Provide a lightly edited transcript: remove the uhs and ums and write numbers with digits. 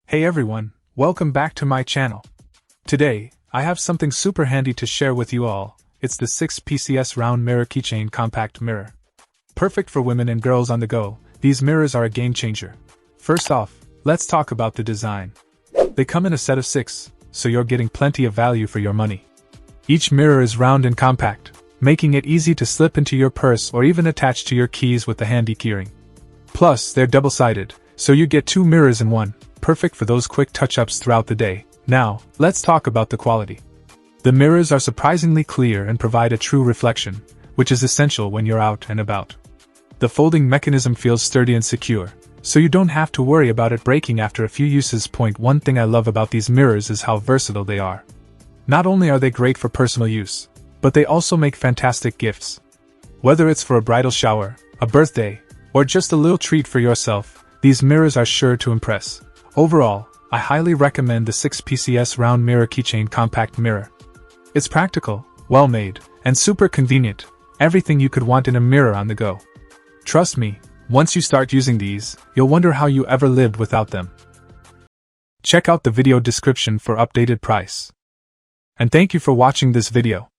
Hey everyone, welcome back to my channel. Today, I have something super handy to share with you all. It's the 6 PCS round mirror keychain compact mirror. Perfect for women and girls on the go, these mirrors are a game changer. First off, let's talk about the design. They come in a set of 6, so you're getting plenty of value for your money. Each mirror is round and compact, making it easy to slip into your purse or even attach to your keys with the handy keyring. Plus, they're double-sided, so you get 2 mirrors in one. Perfect for those quick touch-ups throughout the day. Now, let's talk about the quality. The mirrors are surprisingly clear and provide a true reflection, which is essential when you're out and about. The folding mechanism feels sturdy and secure, so you don't have to worry about it breaking after a few uses. One thing I love about these mirrors is how versatile they are. Not only are they great for personal use, but they also make fantastic gifts. Whether it's for a bridal shower, a birthday, or just a little treat for yourself, these mirrors are sure to impress. Overall, I highly recommend the 6 PCS round mirror keychain compact mirror. It's practical, well-made, and super convenient, everything you could want in a mirror on the go. Trust me, once you start using these, you'll wonder how you ever lived without them. Check out the video description for updated price. And thank you for watching this video.